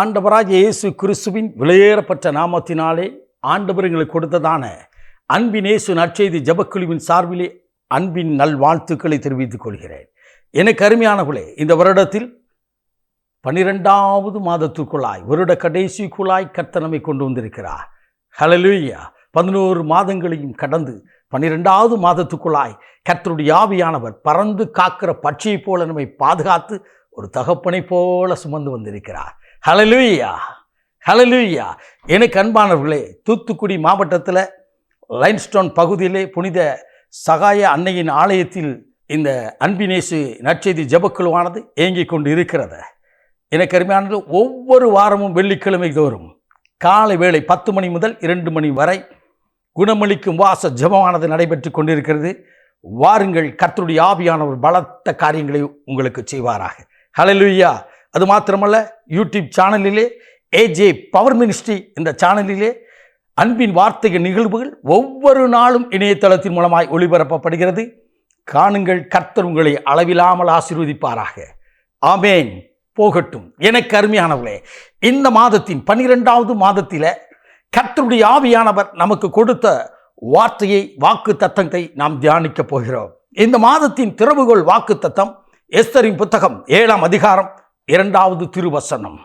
ஆண்டவராகிய இயேசு கிறிஸ்துவின் விலையேறப்பட்ட நாமத்தினாலே ஆண்டவர் எங்களுக்கு கொடுத்ததான அன்பின் இயேசு நற்செய்தி ஜெபக்குழுவின் சார்பிலே அன்பின் நல்வாழ்த்துக்களை தெரிவித்துக் கொள்கிறேன். எனக்கு அருமையானவர்களே, இந்த வருடத்தில் 12வது மாதத்துக்குள்ளாய் வருட கடைசிக்குள்ளாய் கர்த்தர் நம்மை கொண்டு வந்திருக்கிறார். ஹல்லேலூயா. 11 மாதங்களையும் கடந்து 12வது மாதத்துக்குள்ளாய் கர்த்தருடைய ஆவியானவர் பறந்து காக்கிற பட்சியை போல நம்மை பாதுகாத்து ஒரு தகப்பனை போல சுமந்து வந்திருக்கிறார். ஹல்லேலூயா, ஹல்லேலூயா. எனக்கு அன்பானவர்களே, தூத்துக்குடி மாவட்டத்தில் லைன்ஸ்டோன் பகுதியிலே புனித சகாய அன்னையின் ஆலயத்தில் இந்த அன்பின் இயேசு நற்செய்தி ஜெபக்குழுவானது இயங்கிக் கொண்டு இருக்கிறது. எனக்கு அருமையானது, ஒவ்வொரு வாரமும் வெள்ளிக்கிழமை தோறும் காலை வேளை 10 மணி முதல் 2 மணி வரை குணமளிக்கும் வாச ஜெபமானது நடைபெற்று கொண்டிருக்கிறது. வாருங்கள், கர்த்தருடைய ஆவியானவர் பலத்த காரியங்களை உங்களுக்கு செய்வாராக. ஹல்லேலூயா. அது மாத்திரமல்ல, யூடியூப் சேனலிலே ஏஜே பவர் மினிஸ்ட்ரி இந்த சேனலிலே அன்பின் வார்த்தை நிகழ்வுகள் ஒவ்வொரு நாளும் இணையதளத்தின் மூலமாய் ஒளிபரப்பப்படுகிறது. காணுங்கள், கர்த்தர் உங்களை அளவில்லாமல் ஆசீர்வதிப்பாராக. ஆமேன். போகட்டும். எனக்கு அருமையானவர்களே, இந்த மாதத்தின் 12வது மாதத்தில் கர்த்தருடைய ஆவியானவர் நமக்கு கொடுத்த வார்த்தையை, வாக்கு தத்தத்தை நாம் தியானிக்க போகிறோம். இந்த மாதத்தின் திறவுகோல் வாக்கு தத்தம் எஸ்தரின் புத்தகம் 7ஆம் அதிகாரம் 2வது திருவசனம்.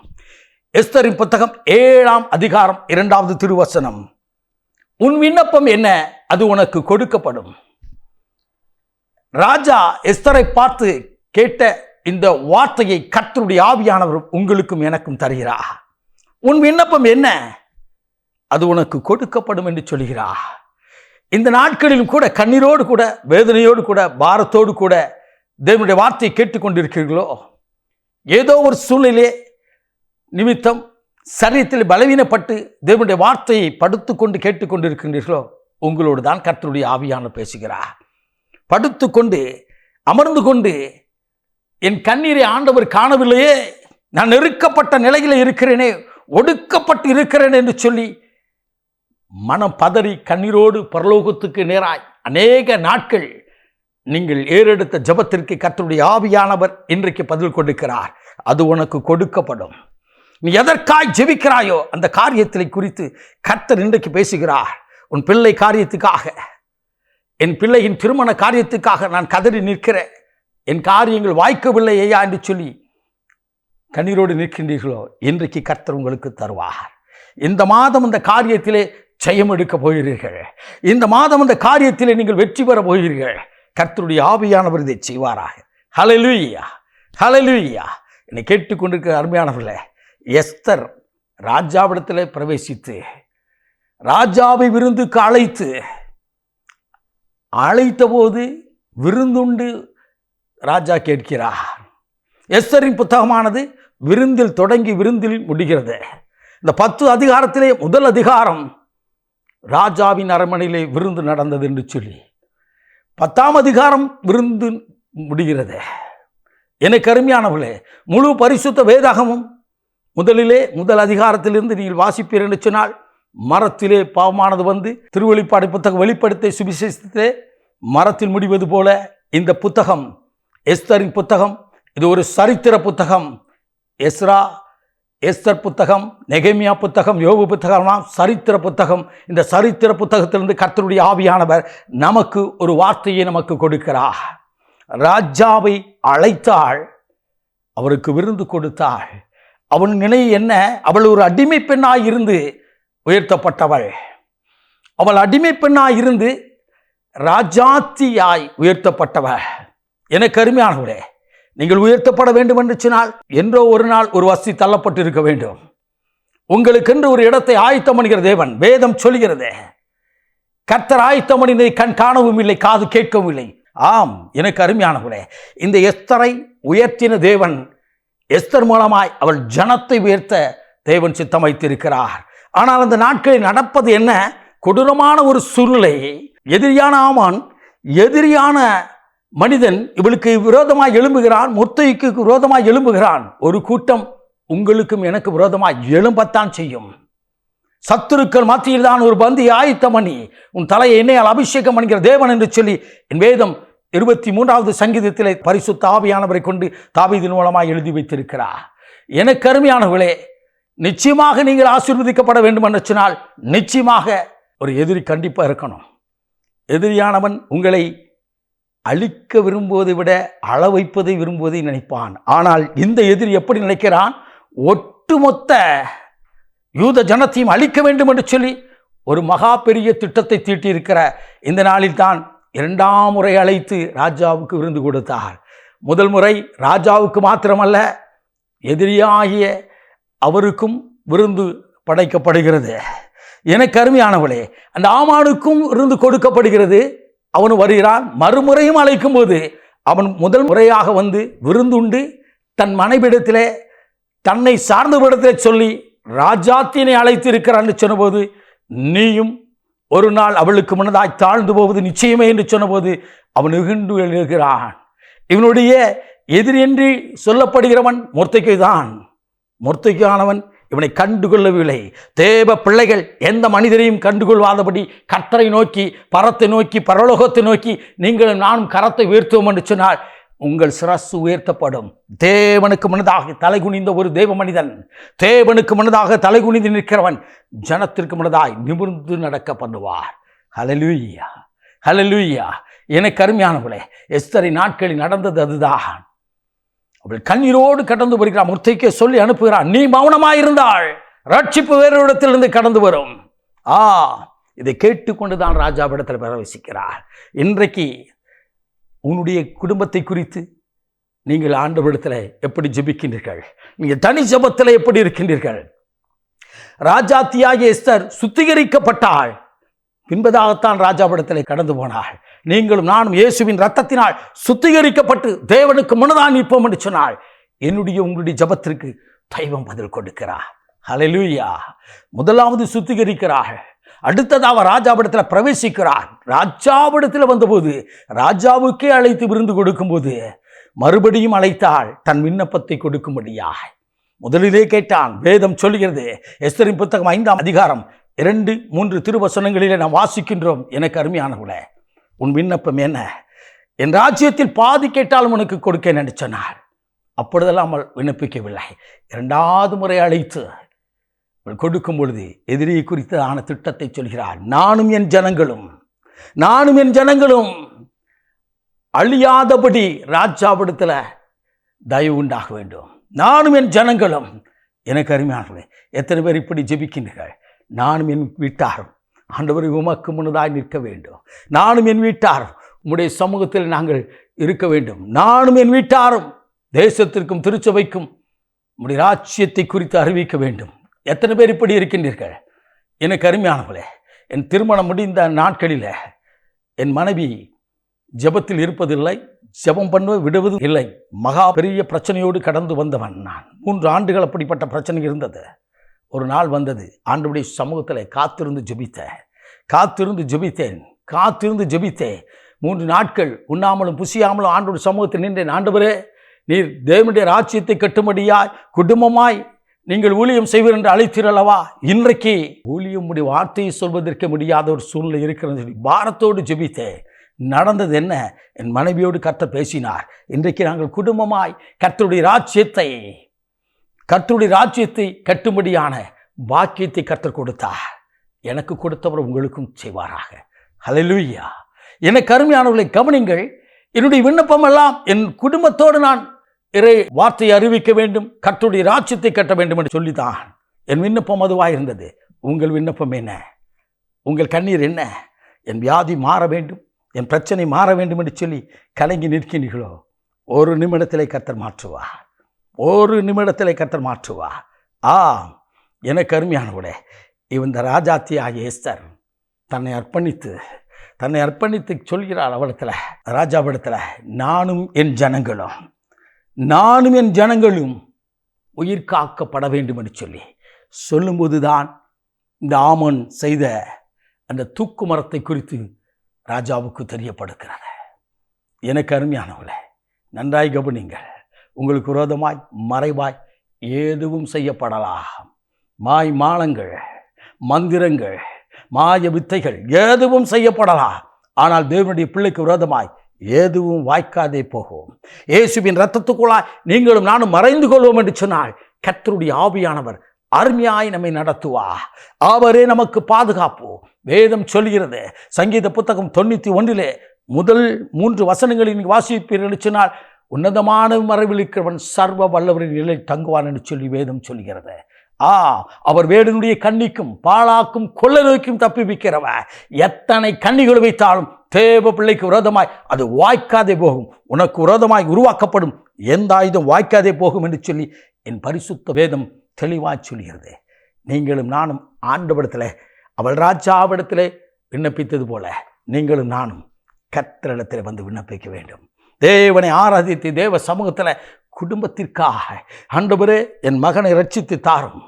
எஸ்தரின் புத்தகம் 7ஆம் அதிகாரம் 2வது திருவசனம். உன் விண்ணப்பம் என்ன, அது உனக்கு கொடுக்கப்படும். ராஜா எஸ்தரை பார்த்து கேட்ட இந்த வார்த்தையை கர்த்தருடைய ஆவியானவர் உங்களுக்கும் எனக்கும் தருகிறார். உன் விண்ணப்பம் என்ன, அது உனக்கு கொடுக்கப்படும் என்று சொல்கிறார். இந்த நாட்களிலும் கூட கண்ணீரோடு கூட, வேதனையோடு கூட, பாரத்தோடு கூட தேவனுடைய வார்த்தையை கேட்டுக்கொண்டிருக்கிறீர்களோ, ஏதோ ஒரு சூழ்நிலை நிமித்தம் சரீரத்தில் பலவீனப்பட்டு தேவனுடைய வார்த்தையை படுத்துக்கொண்டு கேட்டுக்கொண்டிருக்கின்றீர்களோ, உங்களோடு தான் கர்த்தருடைய ஆவியானவர் பேசுகிறார். படுத்துக்கொண்டு அமர்ந்து கொண்டு என் கண்ணீரை ஆண்டவர் காணவில்லையே, நான் நெருக்கப்பட்ட நிலையில் இருக்கிறேனே, ஒடுக்கப்பட்டு இருக்கிறேன் என்று சொல்லி மனம் பதறி கண்ணீரோடு பரலோகத்துக்கு நேராய் அநேக நாட்கள் நீங்கள் ஏறெடுத்த ஜெபத்திற்கு கர்த்தருடைய ஆவியானவர் இன்றைக்கு பதில் கொடுக்கிறார். அது உனக்கு கொடுக்கப்படும். நீ எதற்காய் ஜெபிக்கிறாயோ அந்த காரியத்தை குறித்து கர்த்தர் இன்றைக்கு பேசுகிறார். உன் பிள்ளை காரியத்துக்காக, என் பிள்ளையின் திருமண காரியத்துக்காக நான் கதறி நிற்கிறேன், என் காரியங்கள் வாய்க்கவில்லை ஐயா என்று சொல்லி கண்ணீரோடு நிற்கின்றீர்களோ, இன்றைக்கு கர்த்தர் உங்களுக்கு தருவார். இந்த மாதம் இந்த காரியத்திலே ஜெயம் எடுக்க போகிறீர்கள். இந்த மாதம் இந்த காரியத்திலே நீங்கள் வெற்றி பெற போகிறீர்கள். கர்த்தருடைய ஆவியானவர் இதை செய்வாராக. ஹல்லேலூயா, ஹல்லேலூயா. என்னை கேட்டுக்கொண்டிருக்கிற அருமையானவர்களே, எஸ்தர் ராஜாவிடத்தில் பிரவேசித்து ராஜாவை விருந்துக்கு அழைத்த போது விருந்துண்டு ராஜா கேட்கிறார். எஸ்தரின் புத்தகமானது விருந்தில் தொடங்கி விருந்தில் முடிகிறது. இந்த 10 அதிகாரத்திலே முதல் அதிகாரம் ராஜாவின் அரண்மனையிலே விருந்து நடந்தது என்று சொல்லி 10ஆம் அதிகாரம் விருந்து முடிகிறது. எனக்கு அருமையானவர்களே, முழு பரிசுத்த வேதாகமும் முதல் அதிகாரத்திலிருந்து நீங்கள் வாசிப்பீர் என்று சொன்னால், மரத்திலே பாவமானது வந்து திருவெளிப்பாடு புத்தகம் வெளிப்படுத்த சுவிசேஷத்திலே மரத்தில் முடிவது போல இந்த புத்தகம் எஸ்தரின் புத்தகம் இது ஒரு சரித்திர புத்தகம். எஸ்தர் புத்தகம், நெகேமியா புத்தகம், யோபு புத்தகம்லாம் சரித்திர புத்தகம். இந்த சரித்திர புத்தகத்திலிருந்து கர்த்தருடைய ஆவியானவர் நமக்கு ஒரு வார்த்தையை நமக்கு கொடுக்கிறார். ராஜாவை அழைத்தாள், அவருக்கு விருந்து கொடுத்தாள். அவன் நிலை என்ன, அவள் ஒரு அடிமை பெண்ணாய் இருந்து உயர்த்தப்பட்டவள். அவள் அடிமை பெண்ணாய் இருந்து ராஜாத்தியாய் உயர்த்தப்பட்டவள். எனக்கு அருமையானவரே, நீங்கள் உயர்த்தப்பட வேண்டும் என்று சொன்னால் என்றோ ஒரு நாள் ஒரு வசதி தள்ளப்பட்டு இருக்க வேண்டும். உங்களுக்கென்று ஒரு இடத்தை ஆயத்தம் பண்ணுகிற தேவன் வேதம் சொல்கிறது. கர்த்தர் ஆயத்தம் பண்ணினதை கண் காணவும் இல்லை, காது கேட்கவும் இல்லை. ஆம், எனக்கு அருமையானவரே, இந்த எஸ்தரை உயர்த்தின தேவன் எஸ்தர் மூலமாய் அவள் ஜனத்தை உயர்த்த தேவன் சித்தம் வைத்திருக்கிறார். ஆனால் அந்த நாட்களில் நடப்பது என்ன, கொடூரமான ஒரு சூழ்நிலை. எதிரியான ஆமான், எதிரியான மனிதன் இவளுக்கு விரோதமாய் எழும்புகிறான், முத்தைக்கு விரோதமாய் எழும்புகிறான். ஒரு கூட்டம் உங்களுக்கும் எனக்கு விரோதமாய் எழும்பத்தான் செய்யும். சத்துருக்கள் மத்தியில் தான் ஒரு பந்தி ஆயத்தம் பண்ணி உன் தலையை எண்ணெயால் அபிஷேகம் பண்ணுகிற தேவன் என்று சொல்லி என் வேதம் 23வது சங்கீதத்திலே பரிசுத்த ஆவியானவரை கொண்டு தாவீதின் மூலமாக எழுதி வைத்திருக்கிறார். எனக்கு அருமையானவர்களே, நிச்சயமாக நீங்கள் ஆசீர்வதிக்கப்பட வேண்டும் என்று சொன்னால் நிச்சயமாக ஒரு எதிரி கண்டிப்பாக இருக்கணும். எதிரியானவன் உங்களை அழிக்க விரும்புவதை விட அள வைப்பதை விரும்புவதை நினைப்பான். ஆனால் இந்த எதிரி எப்படி நினைக்கிறான்? ஒட்டுமொத்த யூத ஜனத்தையும் அழிக்க வேண்டும் என்று சொல்லி ஒரு மகா பெரிய திட்டத்தை தீட்டியிருக்கிற இந்த நாளில் தான் 2ஆம் முறை அழைத்து ராஜாவுக்கு விருந்து கொடுத்தார். முதல் முறை ராஜாவுக்கு மாத்திரமல்ல, எதிரியாகிய அவருக்கும் விருந்து படைக்கப்படுகிறது. எனக்கு அருமையானவளே, அந்த ஆமானுக்கும் விருந்து கொடுக்கப்படுகிறது. அவன் வருகிறான். மறுமுறையும் அழைக்கும் போது அவன் முதல் முறையாக வந்து விருந்துண்டு தன் மனைவிடத்திலே தன்னை சார்ந்தவிடத்திலே சொல்லி ராஜாத்தினை அழைத்து இருக்கிறான் என்று சொன்னபோது, நீயும் ஒரு நாள் அவளுக்கு முன்னதாய் தாழ்ந்து போவது நிச்சயமே என்று சொன்னபோது அவன் வெகுண்டு எழுகிறான். இவனுடைய எதிரி என்று சொல்லப்படுகிறவன் மொர்தெகாய் தான். மொர்தெகாயானவன் இவனை கண்டுகொள்ளவில்லை. தேவ பிள்ளைகள் எந்த மனிதரையும் கண்டுகொள்வாதபடி கர்த்தரை நோக்கி, பரத்தை நோக்கி, பரலோகத்தை நோக்கி நீங்களும் நானும் கரத்தை உயர்த்துவோம் என்று சொன்னால் உங்கள் சிரசு உயர்த்தப்படும். தேவனுக்கு முன்னதாக தலைகுனிந்த ஒரு தேவ மனிதன், தேவனுக்கு முன்னதாக தலைகுனிந்து நிற்கிறவன் ஜனத்திற்கு முன்னதாய் நிமிர்ந்து நடக்க பண்ணுவார். ஹல்லேலூயா, ஹல்லேலூயா. எனக்கு அருமையானவளே, எஸ்தரை நாட்களில் நடந்தது அதுதான். அவள் கண்ணீரோடு கடந்து வருகிறார். மொர்தெகாய் சொல்லி அனுப்புகிறான், நீ மௌனமாயிருந்தாள் ரட்சிப்பு வேறு இடத்திலிருந்து கடந்து வரும். இதை கேட்டுக்கொண்டுதான் ராஜாவிடத்தில் பிரவேசிக்கிறார். இன்றைக்கு உன்னுடைய குடும்பத்தை குறித்து நீங்கள் ஆண்டவரிடத்தில் எப்படி ஜெபிக்கின்றீர்கள்? நீங்கள் தனி ஜெபத்தில் எப்படி இருக்கின்றீர்கள்? ராஜாத்தியாகிய எஸ்தர் சுத்திகரிக்கப்பட்டாள். பின்பதாகத்தான் ராஜாவிடத்தில் கடந்து போனாள். நீங்களும் நானும் இயேசுவின் இரத்தத்தினால் சுத்திகரிக்கப்பட்டு தேவனுக்கு முன்னதான் நிற்போம் என்று சொன்னால் என்னுடைய உங்களுடைய ஜெபத்திற்கு தெய்வம் பதில் கொடுக்கிறார். ஹல்லேலூயா. முதலாவது சுத்திகரிக்கிறாள். அடுத்ததாக ராஜாவிடத்தில் பிரவேசிக்கிறார். ராஜாவிடத்தில் வந்தபோது ராஜாவுக்கே அழைத்து விருந்து கொடுக்கும்போது மறுபடியும் அழைத்தாள் தன் விண்ணப்பத்தை கொடுக்கும்படியாக. முதலிலே கேட்டான். வேதம் சொல்லுகிறது, எஸ்தரின் புத்தகம் 5ஆம் அதிகாரம் 2-3 திருவசனங்களிலே நாம் வாசிக்கின்றோம். எனக்கு அருமையானவளே, உன் விண்ணப்பம் என்ன? என் ராஜ்யத்தில் பாதி கேட்டாலும் உனக்கு கொடுக்க நினைச்சனாள். அப்பொழுதெல்லாம் அவள் விண்ணப்பிக்கவில்லை. 2வது முறை அழைத்து கொடுக்கும் பொழுது எதிரியை குறித்தான திட்டத்தை சொல்கிறார். நானும் என் ஜனங்களும் அழியாதபடி ராஜாவிடத்தில் தயவு உண்டாக வேண்டும். நானும் என் ஜனங்களும். எனக்கு அருமையானவர்களே, எத்தனை பேர் இப்படி ஜெபிக்கின்றீர்கள்? நானும் என் வீட்டாரும் ஆண்டவரை உமக்கு முன்னதாய் நிற்க வேண்டும். நானும் என் வீட்டாரும் உம்முடைய சமூகத்தில் நாங்கள் இருக்க வேண்டும். நானும் என் வீட்டாரும் தேசத்திற்கும் திருச்சபைக்கும் உம்முடைய ராஜ்யத்தை குறித்து அறிவிக்க வேண்டும். எத்தனை பேர் இப்படி இருக்கின்றீர்கள்? எனக்கு அருமையானவர்களே, என் திருமணம் முடிந்த நாட்களில் என் மனைவி ஜெபத்தில் இருப்பதில்லை, ஜெபம் பண்ணுவ விடுவது இல்லை. மகா பெரிய பிரச்சனையோடு கடந்து வந்தவன் நான். 3 ஆண்டுகள் அப்படிப்பட்ட பிரச்சனை இருந்தது. ஒரு நாள் வந்தது, ஆண்டவருடைய சமூகத்தில் காத்திருந்து ஜெபித்தேன். 3 நாட்கள் உண்ணாமலும் புசியாமலும் ஆண்டவருடைய சமூகத்தில் நின்றேன். ஆண்டவரே, நீர் தேவனுடைய ராஜ்யத்தை கட்டும்படியாய் குடும்பமாய் நீங்கள் ஊழியம் செய்வீர் என்று அழைத்தீரல்லவா? இன்றைக்கு ஊழியம் வார்த்தையை சொல்வதற்கு முடியாத ஒரு சூழ்நிலை இருக்கிறது சொல்லி பாரத்தோடு ஜெபித்தேன். நடந்தது என்ன? என் மனைவியோடு கர்த்தர் பேசினார். இன்றைக்கு நாங்கள் குடும்பமாய் கர்த்தருடைய ராஜ்யத்தை கட்டும்படியான பாக்கியத்தை கர்த்தர் கொடுத்தார். எனக்கு கொடுத்தவர் உங்களுக்கும் செய்வாராக. ஹல்லேலூயா. எனக்கு அருமையானவர்களை கவனிங்கள். என்னுடைய விண்ணப்பம் எல்லாம் என் குடும்பத்தோடு நான் இறை வார்த்தையை அறிவிக்க வேண்டும், கர்த்தருடைய ராஜ்யத்தை கட்ட வேண்டும் என்று சொல்லித்தான் என் விண்ணப்பம் அதுவாக இருந்தது. உங்கள் விண்ணப்பம் என்ன? உங்கள் கண்ணீர் என்ன? என் வியாதி மாற வேண்டும், என் பிரச்சனை மாற வேண்டும் என்று சொல்லி கலங்கி நிற்கின்றீர்களோ? ஒரு நிமிடத்திலே கர்த்தர் மாற்றுவார். எனக்கு அருமையானவளே, இந்த ராஜாத்தி ஆகிய எஸ்தர் தன்னை அர்ப்பணித்து சொல்கிறாள் அவளிடத்தில், ராஜாவிடத்தில், நானும் என் ஜனங்களும் உயிர் காக்கப்பட வேண்டும் என்று சொல்லும்போது தான் இந்த ஆமன் செய்த அந்த தூக்கு மரத்தை குறித்து ராஜாவுக்கு தெரியப்படுகிறது. எனக்கு அருமையானவளே, நன்றாய் கவனிங்கள். உங்களுக்கு விரோதமாய் மறைவாய் எதுவும் செய்யப்படலாம். மாயமானங்கள், மந்திரங்கள், மாய வித்தைகள் எதுவும் செய்யப்படலாம். ஆனால் தேவனுடைய பிள்ளைக்கு விரோதமாய் எதுவும் வாய்க்காதே போகும். இயேசுவின் இரத்தத்துக்குள்ளாய் நீங்களும் நானும் மறைந்து கொள்வோம் என்று சொன்னால் கர்த்தருடைய ஆவியானவர் அருமையாய் நம்மை நடத்துவா. அவரே நமக்கு பாதுகாப்பு. வேதம் சொல்கிறது, சங்கீத புத்தகம் 91 முதல் 3 வசனங்களில் வாசிப்பீர்கள் சொன்னால், உன்னதமான மறைவில் இருக்கிறவன் சர்வ வல்லவரின் நிலை தங்குவான் என்று சொல்லி வேதம் சொல்கிறது. அவர் வேடனுடைய கண்ணிக்கும் பாழாக்கும் கொள்ளநோய்க்கும் தப்பிவிக்கிறவர். எத்தனை கண்ணிகள் வைத்தாலும் தேவ பிள்ளைக்கு விரோதமாய் அது வாய்க்காதே போகும். உனக்கு விரோதமாய் உருவாக்கப்படும் எந்த ஆயுதம் வாய்க்காதே போகும் என்று சொல்லி என் பரிசுத்த வேதம் தெளிவாய் சொல்கிறது. நீங்களும் நானும் ஆண்டவரிடத்தில், அவள் ராஜாவிடத்தில் விண்ணப்பித்தது போல நீங்களும் நானும் கர்த்தரிடத்தில் வந்து விண்ணப்பிக்க வேண்டும். தேவனை ஆராதித்து தேவ சமூகத்தில் குடும்பத்திற்காக, ஆண்டவரே என் மகனை ரட்சித்து தாரும்,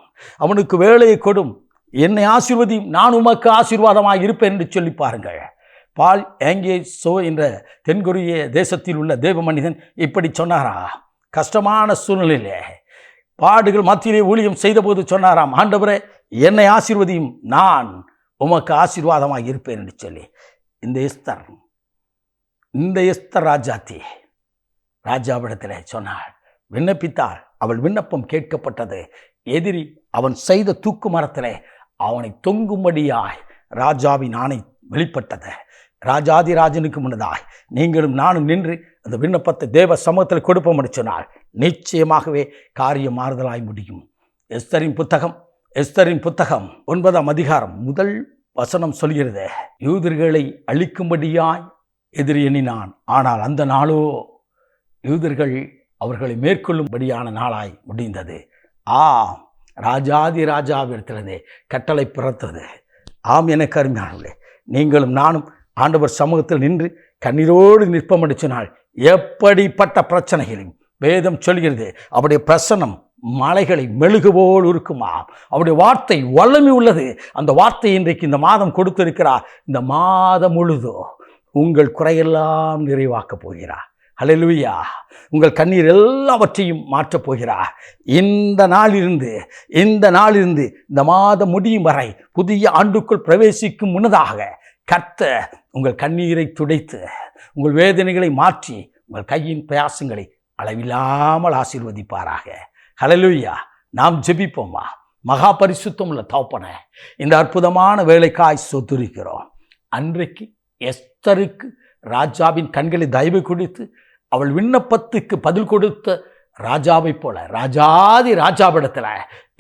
அவனுக்கு வேலையை கொடும், என்னை ஆசீர்வதியும், நான் உமக்கு ஆசீர்வாதமாக இருப்பேன் என்று சொல்லி பாருங்கள். பால் ஏங்கே சோ என்ற தென்கொரிய தேசத்தில் உள்ள தேவ மனிதன் இப்படி சொன்னாரா? கஷ்டமான சூழ்நிலையிலே பாடுகள் மத்தியிலே ஊழியம் செய்தபோது சொன்னாராம், ஆண்டவரே என்னை ஆசீர்வதியும், நான் உமக்கு ஆசீர்வாதமாக இருப்பேன் என்று சொல்லி. இந்த எஸ்தர் ராஜாத்தி ராஜாவிடத்தில் சொன்னாள், விண்ணப்பித்தாள். அவள் விண்ணப்பம் கேட்கப்பட்டது. எதிரி அவன் செய்த தூக்கு மரத்தில் அவனை தொங்கும்படியாய் ராஜாவின் ஆணை வெளிப்பட்டது. ராஜாதிராஜனுக்கு முன்னதாய் நீங்களும் நானும் நின்று அந்த விண்ணப்பத்தை தேவ சமூகத்தில் கொடுப்போம் என்று சொன்னால் நிச்சயமாகவே காரியம் மாறுதலாய் முடியும். எஸ்தரின் புத்தகம் 9ஆம் அதிகாரம் 1 வசனம் சொல்கிறது, யூதர்களை அழிக்கும்படியாய் எதிரி எண்ணினான், ஆனால் அந்த நாளோ யூதர்கள் அவர்களை மேற்கொள்ளும்படியான நாளாய் முடிந்தது. ராஜாதி ராஜாவிடத்திலிருந்தே கட்டளை பிறத்தது. எனக்கு அருமையானவர்களே, நீங்களும் நானும் ஆண்டவர் சமூகத்தில் நின்று கண்ணீரோடு நிற்பம் அடிச்சினால் எப்படிப்பட்ட பிரச்சனைகளையும் வேதம் சொல்கிறது, அவருடைய பிரசன்னம் மலைகளை மெழுகுபோல் இருக்குமா. அவருடைய வார்த்தை வல்லமை உள்ளது. அந்த வார்த்தை இன்றைக்கு இந்த மாதம் கொடுத்திருக்கிறார். இந்த மாதம் முழுதோ உங்கள் குறையெல்லாம் நிறைவாக்கப் போகிறார். ஹல்லேலூயா. உங்கள் கண்ணீர் எல்லாவற்றையும் மாற்றப் போகிறார். இந்த நாளிலிருந்து இந்த மாதம் முடியும் வரை புதிய ஆண்டுக்குள் பிரவேசிக்கும் முன்னதாக கர்த்தர் உங்கள் கண்ணீரை துடைத்து உங்கள் வேதனைகளை மாற்றி உங்கள் கையின் பிரயாசங்களை அளவில்லாமல் ஆசீர்வதிப்பாராக. ஹல்லேலூயா. நாம் ஜெபிப்போமா. மகா பரிசுத்தம் உள்ள தகப்பனே, இந்த அற்புதமான வேலைக்காய் சொத்துரிக்கிறோம். அன்றைக்கு எஸ்தருக்கு ராஜாவின் கண்களை தயவு கொடுத்து அவள் விண்ணப்பத்துக்கு பதில் கொடுத்த ராஜாவை போல ராஜாதி ராஜாவிடத்தில்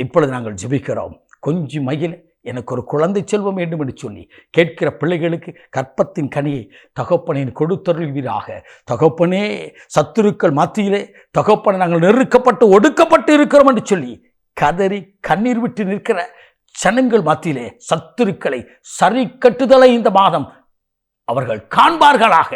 இப்பொழுது நாங்கள் ஜெபிக்கிறோம். கொஞ்சம் மகிழ எனக்கு ஒரு குழந்தை செல்வம் வேண்டும் என்று சொல்லி கேட்கிற பிள்ளைகளுக்கு கற்பத்தின் கனியை தகப்பனின் கொடுத்தருள்வீராக. தகப்பனே, சத்துருக்கள் மத்தியிலே தகப்பனை நாங்கள் நெருக்கப்பட்டு ஒடுக்கப்பட்டு இருக்கிறோம் என்று சொல்லி கதறி கண்ணீர் விட்டு நிற்கிற ஜனங்கள் மத்தியிலே சத்துருக்களை சரி கட்டுதலை இந்த மாதம் அவர்கள் காண்பார்களாக.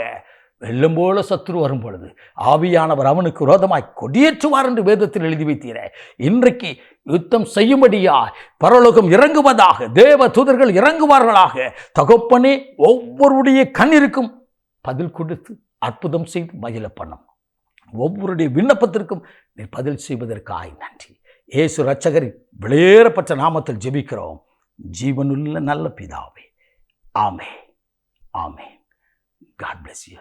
வெள்ளம் போல சத்துரு வரும் பொழுது ஆவியானவர் அவனுக்கு விரோதமாய் கொடியேற்றுவார் என்று வேதத்தில் எழுதி வைத்தீரே. இன்றைக்கு யுத்தம் செய்யும்படியாய் பரலோகம் இறங்குவதாக, தேவ தூதர்கள் இறங்குவார்களாக. தகப்பனே, ஒவ்வொருடைய கண்ணிற்கும் பதில் கொடுத்து அற்புதம் செய்து மகிழ பண்ணும். ஒவ்வொருடைய விண்ணப்பத்திற்கும் நீ பதில் செய்வதற்காய் நன்றி. இயேசு இரட்சகரின் வெளியேறப்பட்ட நாமத்தில் ஜெபிக்கிறோம் ஜீவனுள்ள நல்ல பிதாவே. ஆமென். ஆமென். God bless you.